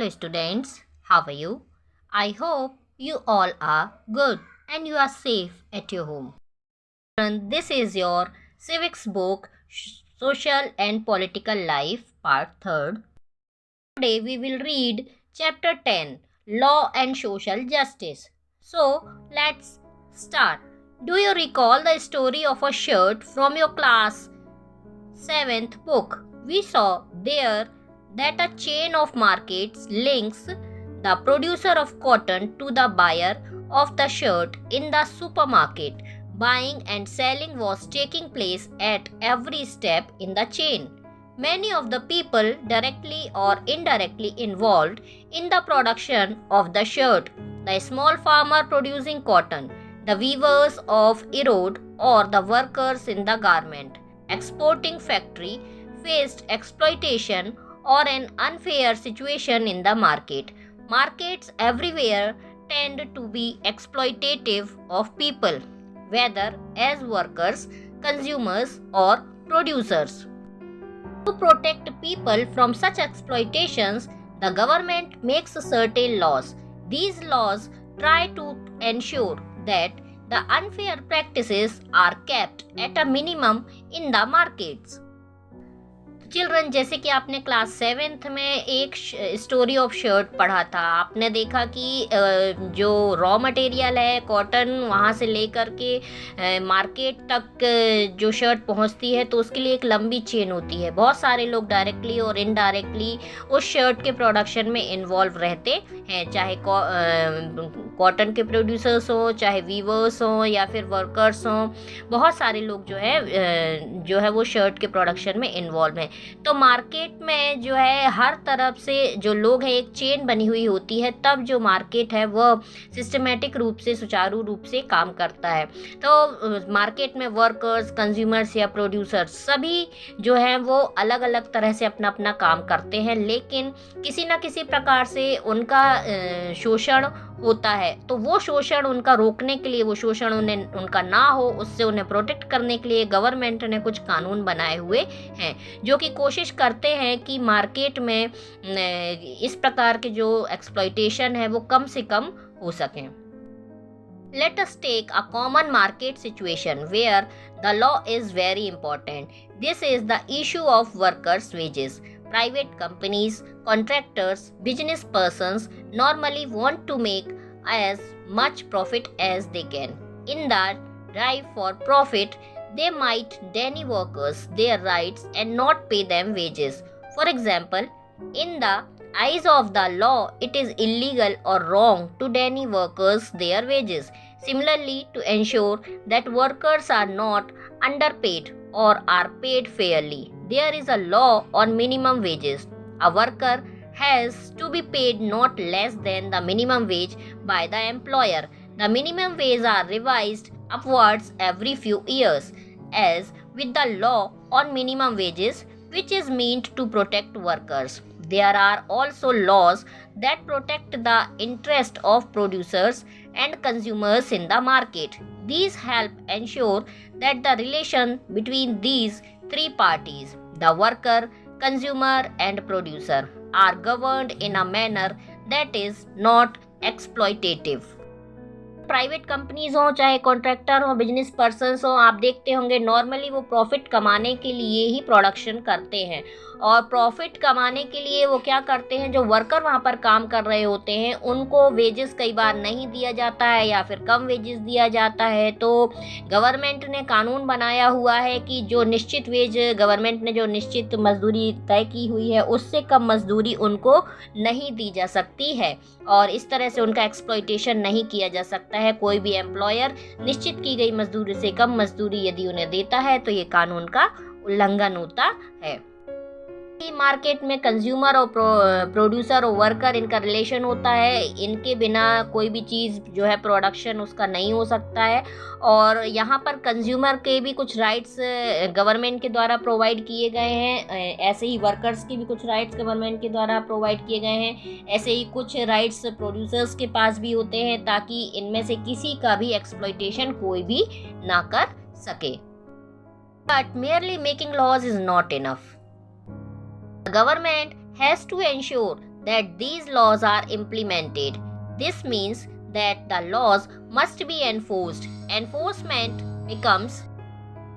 Hello students, how are you? I hope you all are good and you are safe at your home. And this is your civics book, Social and Political Life, part 3rd. Today we will read chapter 10, Law and Social Justice. So let's start. Do you recall the story of a shirt from your class 7th book? We saw there that a chain of markets links the producer of cotton to the buyer of the shirt in the supermarket. Buying and selling was taking place at every step in the chain. Many of the people directly or indirectly involved in the production of the shirt, the small farmer producing cotton, the weavers of erode, or the workers in the garment exporting factory, faced exploitation or an unfair situation in the market. Markets everywhere tend to be exploitative of people, whether as workers, consumers, or producers. To protect people from such exploitations, the government makes certain laws. These laws try to ensure that the unfair practices are kept at a minimum in the markets. Children, जैसे कि आपने class 7th में एक story of shirt पढ़ा था, आपने देखा कि जो रॉ मटेरियल है कॉटन, वहाँ से लेकर के मार्केट तक जो शर्ट पहुँचती है तो उसके लिए एक लंबी चेन होती है. बहुत सारे लोग डायरेक्टली और इनडायरेक्टली उस शर्ट के प्रोडक्शन में इन्वॉल्व रहते हैं, चाहे कॉटन के प्रोड्यूसर्स हो, चाहे वीवर्स हो या फिर वर्कर्स हों. बहुत सारे लोग जो है वो शर्ट के प्रोडक्शन में इन्वॉल्व हैं. तो मार्केट में जो है हर तरफ से जो लोग हैं, एक चेन बनी हुई होती है, तब जो मार्केट है वह सिस्टमेटिक रूप से, सुचारू रूप से काम करता है. तो मार्केट में वर्कर्स, कंज्यूमर्स या प्रोड्यूसर्स सभी जो हैं वो अलग अलग तरह से अपना अपना काम करते हैं, लेकिन किसी न किसी प्रकार से उनका शोषण होता है. तो वो शोषण उनका रोकने के लिए, वो शोषण उनका ना हो, उससे उन्हें प्रोटेक्ट करने के लिए गवर्नमेंट ने कुछ कानून बनाए हुए हैं जो कि कोशिश करते हैं कि मार्केट में इस प्रकार के जो एक्सप्लॉयटेशन है वो कम से कम हो सकें. Let us take a common market situation where the law is very important. This is the issue of workers' wages. Private companies, contractors, business persons normally want to make as much profit as they can. In the drive for profit, they might deny workers their rights and not pay them wages. For example, in the eyes of the law, it is illegal or wrong to deny workers their wages. Similarly, to ensure that workers are not underpaid or are paid fairly, there is a law on minimum wages. A worker has to be paid not less than the minimum wage by the employer. The minimum wages are revised upwards every few years, as with the law on minimum wages, which is meant to protect workers. There are also laws that protect the interest of producers and consumers in the market. These help ensure that the relation between these three parties, the worker, consumer and producer, are governed in a manner that is not exploitative. Private companies हो, चाहे contractor हो, business persons हो, आप देखते होंगे normally वो profit कमाने के लिए ही प्रोडक्शन करते हैं. और प्रॉफिट कमाने के लिए वो क्या करते हैं, जो वर्कर वहाँ पर काम कर रहे होते हैं उनको वेजेस कई बार नहीं दिया जाता है या फिर कम वेजेस दिया जाता है. तो गवर्नमेंट ने कानून बनाया हुआ है कि जो निश्चित वेज, गवर्नमेंट ने जो निश्चित मजदूरी तय की हुई है उससे कम मजदूरी उनको नहीं दी जा सकती है और इस तरह से उनका एक्सप्लॉयटेशन नहीं किया जा सकता है. कोई भी एम्प्लॉयर निश्चित की गई मजदूरी से कम मजदूरी यदि उन्हें देता है तो ये कानून का उल्लंघन होता है. मार्केट में कंज्यूमर और प्रोड्यूसर और वर्कर, इनका रिलेशन होता है. इनके बिना कोई भी चीज़ जो है प्रोडक्शन उसका नहीं हो सकता है. और यहाँ पर कंज्यूमर के भी कुछ राइट्स गवर्नमेंट के द्वारा प्रोवाइड किए गए हैं, ऐसे ही वर्कर्स के भी कुछ राइट्स गवर्नमेंट के द्वारा प्रोवाइड किए गए हैं. ऐसे ही कुछ राइट्स प्रोड्यूसर्स के पास भी होते हैं ताकि इनमें से किसी का भी एक्सप्लॉयटेशन कोई भी ना कर सके. But merely making laws is not enough. The government has to ensure that these laws are implemented. This means that the laws must be enforced. Enforcement becomes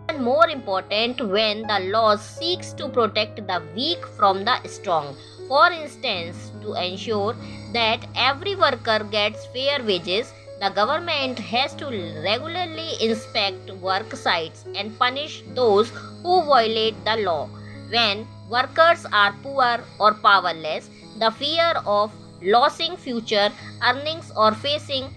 even more important when the laws seeks to protect the weak from the strong. For instance, to ensure that every worker gets fair wages, the government has to regularly inspect work sites and punish those who violate the law. When workers are poor or powerless, the fear of losing future earnings or facing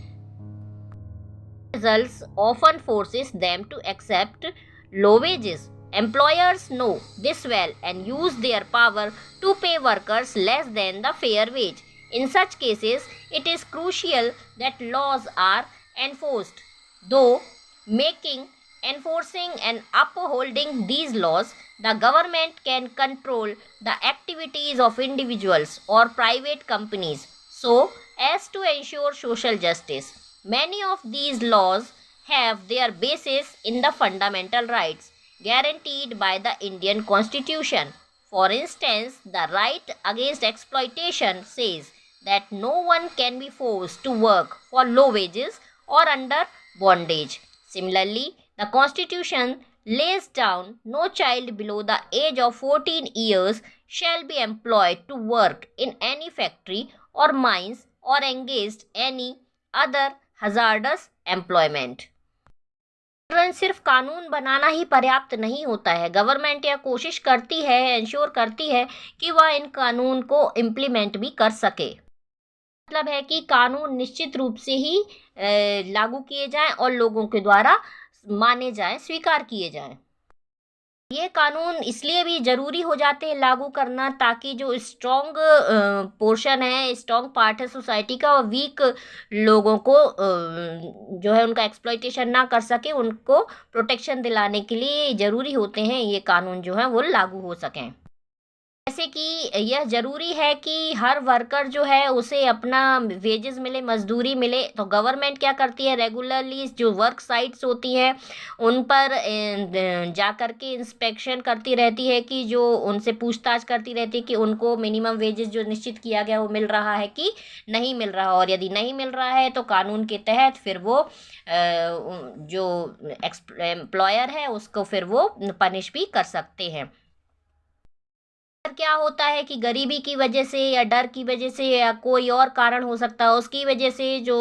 results often forces them to accept low wages. Employers know this well and use their power to pay workers less than the fair wage. In such cases, it is crucial that laws are enforced. Though making, enforcing and upholding these laws, the government can control the activities of individuals or private companies so as to ensure social justice. Many of these laws have their basis in the fundamental rights guaranteed by the Indian Constitution. For instance, the right against exploitation says that no one can be forced to work for low wages or under bondage. Similarly, the Constitution lays down no child below the age of 14 years shall be employed to work in any factory or mines or engaged any other hazardous employment. सिर्फ कानून बनाना ही पर्याप्त नहीं होता है। Government यह कोशिश करती है, इंश्योर करती है कि वह इन कानून को इम्प्लीमेंट भी कर सके। मतलब है कि कानून निश्चित रूप से ही लागू किए जाएं और लोगों के द्वारा माने जाएं, स्वीकार किए जाएं। ये कानून इसलिए भी ज़रूरी हो जाते हैं लागू करना ताकि जो स्ट्रॉन्ग पोर्शन है, स्ट्रॉन्ग पार्ट है सोसाइटी का, और वीक लोगों को जो है उनका एक्सप्लॉइटेशन ना कर सके, उनको प्रोटेक्शन दिलाने के लिए ज़रूरी होते हैं ये कानून जो है वो लागू हो सकें। जैसे कि यह ज़रूरी है कि हर वर्कर जो है उसे अपना वेजेस मिले, मजदूरी मिले, तो गवर्नमेंट क्या करती है, रेगुलरली जो वर्क साइट्स होती हैं उन पर जा कर के इंस्पेक्शन करती रहती है कि जो उनसे पूछताछ करती रहती है कि उनको मिनिमम वेजेस जो निश्चित किया गया वो मिल रहा है कि नहीं मिल रहा, और यदि नहीं मिल रहा है तो कानून के तहत फिर वो जो एम्प्लॉयर है उसको फिर वो पनिश भी कर सकते हैं। क्या होता है कि गरीबी की वजह से या डर की वजह से या कोई और कारण हो सकता है, उसकी वजह से जो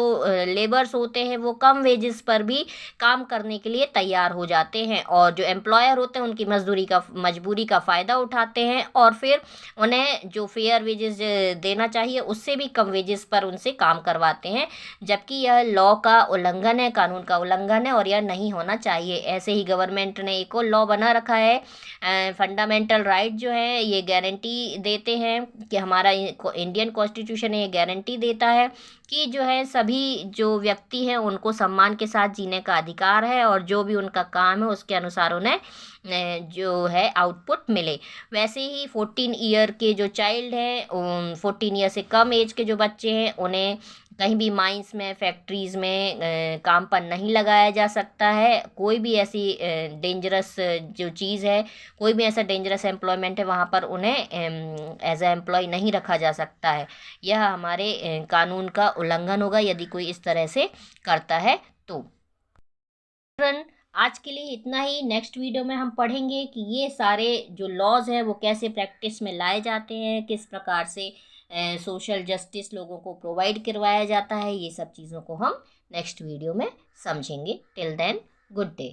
लेबर्स होते हैं वो कम वेजेस पर भी काम करने के लिए तैयार हो जाते हैं, और जो एम्प्लॉयर होते हैं उनकी मजबूरी का फ़ायदा उठाते हैं और फिर उन्हें जो फेयर वेजेस देना चाहिए उससे भी कम वेजेस पर उनसे काम करवाते हैं, जबकि यह लॉ का उल्लंघन है, कानून का उल्लंघन है और यह नहीं होना चाहिए। ऐसे ही गवर्नमेंट ने एक और लॉ बना रखा है, फंडामेंटल राइट जो है ये गारंटी देते हैं कि हमारा इंडियन कॉन्स्टिट्यूशन ये गारंटी देता है कि जो है सभी जो व्यक्ति हैं उनको सम्मान के साथ जीने का अधिकार है, और जो भी उनका काम है उसके अनुसार उन्हें जो है आउटपुट मिले। वैसे ही 14 ईयर के जो चाइल्ड हैं, 14 ईयर से कम एज के जो बच्चे हैं, उन्हें कहीं भी माइंस में, फैक्ट्रीज़ में काम पर नहीं लगाया जा सकता है। कोई भी ऐसी डेंजरस जो चीज़ है, कोई भी ऐसा डेंजरस एम्प्लॉयमेंट है वहाँ पर उन्हें एज ए एम्प्लॉय नहीं रखा जा सकता है। यह हमारे कानून का उल्लंघन होगा यदि कोई इस तरह से करता है तो। आज के लिए इतना ही। नेक्स्ट वीडियो में हम पढ़ेंगे कि ये सारे जो लॉज हैं वो कैसे प्रैक्टिस में लाए जाते हैं, किस प्रकार से सोशल जस्टिस लोगों को प्रोवाइड करवाया जाता है। ये सब चीज़ों को हम नेक्स्ट वीडियो में समझेंगे। Till then, good day.